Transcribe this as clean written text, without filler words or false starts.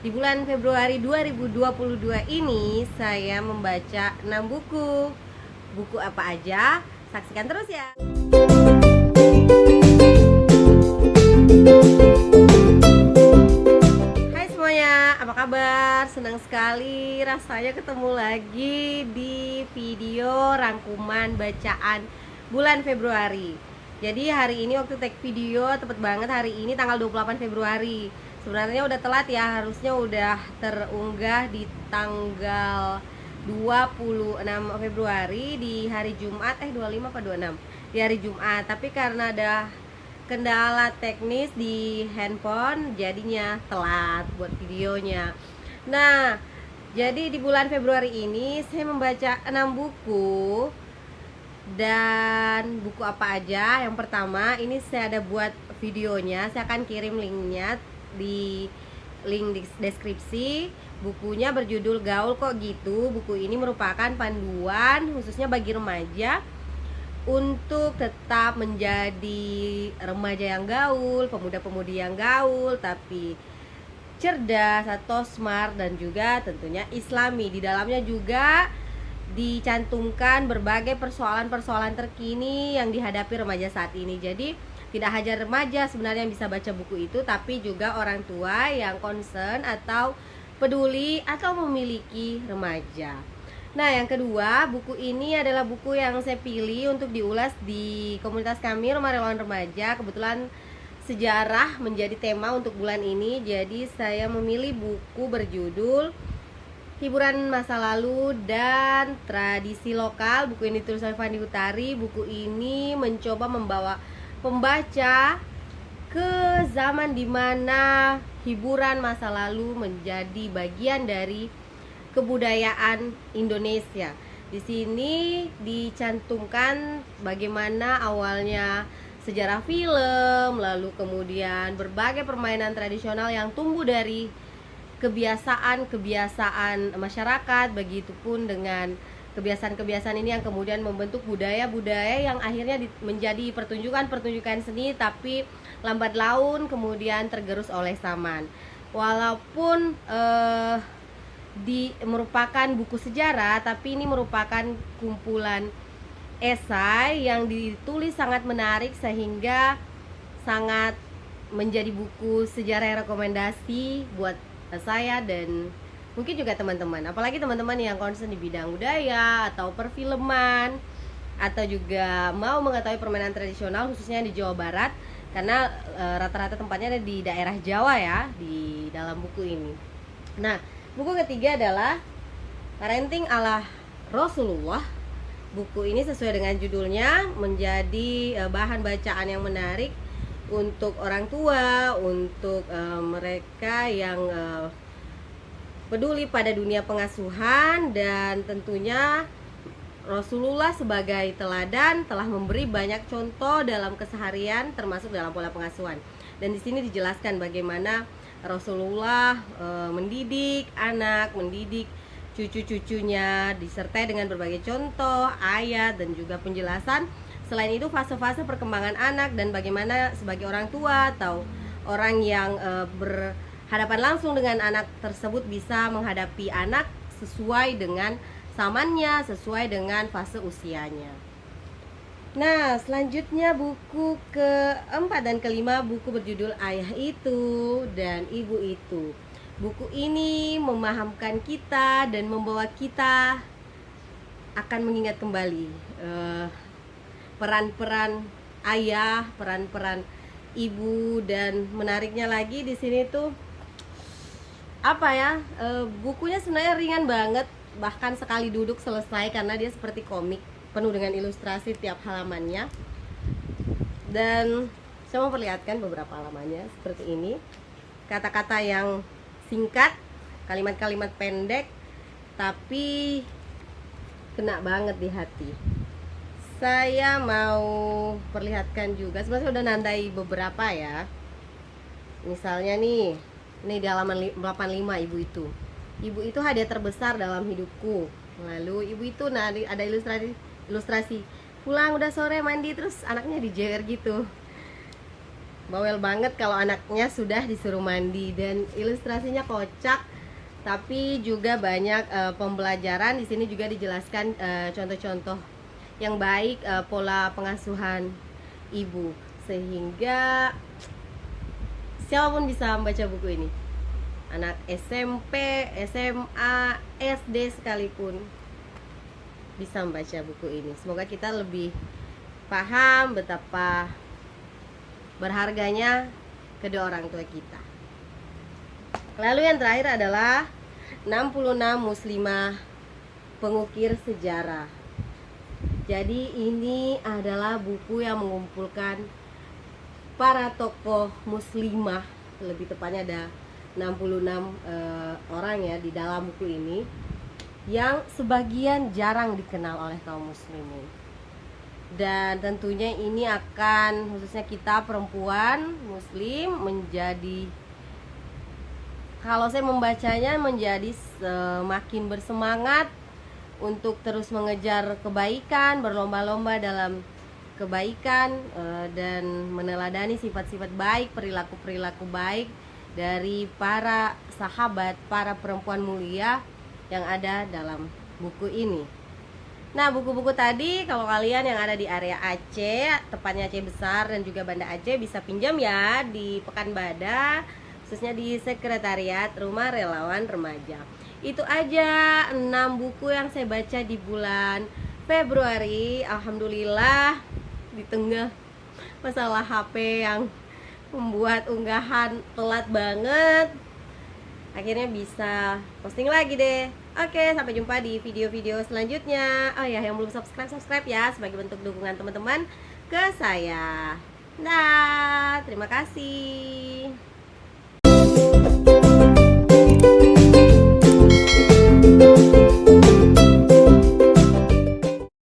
Di bulan Februari 2022 ini saya membaca 6 buku. Buku apa aja? Saksikan terus ya. Hai semuanya, apa kabar? Senang sekali rasanya ketemu lagi di video rangkuman bacaan bulan Februari. Jadi hari ini waktu take video tepat banget, hari ini tanggal 28 Februari. Sebenarnya udah telat ya, harusnya udah terunggah di tanggal 26 Februari di hari Jumat, 25 apa 26 di hari Jumat. Tapi karena ada kendala teknis di handphone jadinya telat buat videonya. Nah, jadi di bulan Februari ini saya membaca 6 buku. Dan buku apa aja? Yang pertama, ini saya ada buat videonya, saya akan kirim linknya di link di deskripsi. Bukunya berjudul Gaul Kok Gitu. Buku ini merupakan panduan khususnya bagi remaja untuk tetap menjadi remaja yang gaul, pemuda-pemudi yang gaul tapi cerdas atau smart, dan juga tentunya islami. Di dalamnya juga dicantumkan berbagai persoalan-persoalan terkini yang dihadapi remaja saat ini. Jadi tidak hanya remaja sebenarnya yang bisa baca buku itu, tapi juga orang tua yang concern atau peduli atau memiliki remaja. Nah, yang kedua, buku ini adalah buku yang saya pilih untuk diulas di komunitas kami, Rumah Relawan Remaja. Kebetulan sejarah menjadi tema untuk bulan ini, jadi saya memilih buku berjudul Hiburan Masa Lalu dan Tradisi Lokal. Buku ini ditulis oleh Fandi Utari. Buku ini mencoba membawa pembaca ke zaman dimana hiburan masa lalu menjadi bagian dari kebudayaan Indonesia. Di sini dicantumkan bagaimana awalnya sejarah film, lalu kemudian berbagai permainan tradisional yang tumbuh dari kebiasaan masyarakat, begitupun dengan kebiasaan-kebiasaan ini yang kemudian membentuk budaya-budaya yang akhirnya menjadi pertunjukan-pertunjukan seni, tapi lambat laun kemudian tergerus oleh zaman. Walaupun merupakan buku sejarah, tapi ini merupakan kumpulan esai yang ditulis sangat menarik sehingga sangat menjadi buku sejarah yang rekomendasi buat saya dan mungkin juga teman-teman, apalagi teman-teman yang concern di bidang budaya atau perfilman, atau juga mau mengetahui permainan tradisional khususnya di Jawa Barat, karena rata-rata tempatnya ada di daerah Jawa ya di dalam buku ini. Nah, buku ketiga adalah Parenting ala Rasulullah. Buku ini sesuai dengan judulnya menjadi bahan bacaan yang menarik untuk orang tua, untuk mereka yang peduli pada dunia pengasuhan, dan tentunya Rasulullah sebagai teladan telah memberi banyak contoh dalam keseharian termasuk dalam pola pengasuhan. Dan di sini dijelaskan bagaimana Rasulullah mendidik anak, mendidik cucu-cucunya, disertai dengan berbagai contoh, ayat, dan juga penjelasan. Selain itu fase-fase perkembangan anak dan bagaimana sebagai orang tua atau orang yang berhadapan langsung dengan anak tersebut bisa menghadapi anak sesuai dengan zamannya, sesuai dengan fase usianya. Nah, selanjutnya buku keempat dan kelima, buku berjudul Ayah Itu dan Ibu Itu. Buku ini memahamkan kita dan membawa kita akan mengingat kembali peran-peran ayah, peran-peran ibu, dan menariknya lagi di sini tuh apa ya, bukunya sebenarnya ringan banget, bahkan sekali duduk selesai karena dia seperti komik penuh dengan ilustrasi tiap halamannya. Dan saya mau perlihatkan beberapa halamannya seperti ini, kata-kata yang singkat, kalimat-kalimat pendek tapi kena banget di hati. Saya mau perlihatkan juga, sebenarnya udah nandai beberapa ya. Misalnya nih, ini di halaman 85, Ibu Itu. Ibu itu hadiah terbesar dalam hidupku. Lalu ibu itu, nah ada ilustrasi pulang udah sore mandi, terus anaknya dijewer gitu. Bawel banget kalau anaknya sudah disuruh mandi, dan ilustrasinya kocak, tapi juga banyak pembelajaran. Di sini juga dijelaskan contoh-contoh yang baik, pola pengasuhan ibu, sehingga siapapun bisa membaca buku ini. Anak SMP, SMA, SD sekalipun bisa membaca buku ini. Semoga kita lebih paham betapa berharganya kedua orang tua kita. Lalu yang terakhir adalah 66 muslimah pengukir sejarah. Jadi ini adalah buku yang mengumpulkan para tokoh muslimah, lebih tepatnya ada 66 orang ya di dalam buku ini, yang sebagian jarang dikenal oleh kaum muslimin. Dan tentunya ini akan, khususnya kita perempuan muslim, menjadi, kalau saya membacanya, menjadi semakin bersemangat untuk terus mengejar kebaikan, berlomba-lomba dalam kebaikan, dan meneladani sifat-sifat baik, perilaku-perilaku baik dari para sahabat, para perempuan mulia yang ada dalam buku ini. Nah, buku-buku tadi kalau kalian yang ada di area Aceh, tepatnya Aceh Besar dan juga Banda Aceh, bisa pinjam ya di Pekanbadak, khususnya di Sekretariat Rumah Relawan Remaja. Itu aja 6 buku yang saya baca di bulan Februari. Alhamdulillah, di tengah masalah HP yang membuat unggahan telat banget, akhirnya bisa posting lagi deh. Oke, sampai jumpa di video-video selanjutnya. Oh ya, yang belum subscribe ya, sebagai bentuk dukungan teman-teman ke saya. Nah, terima kasih.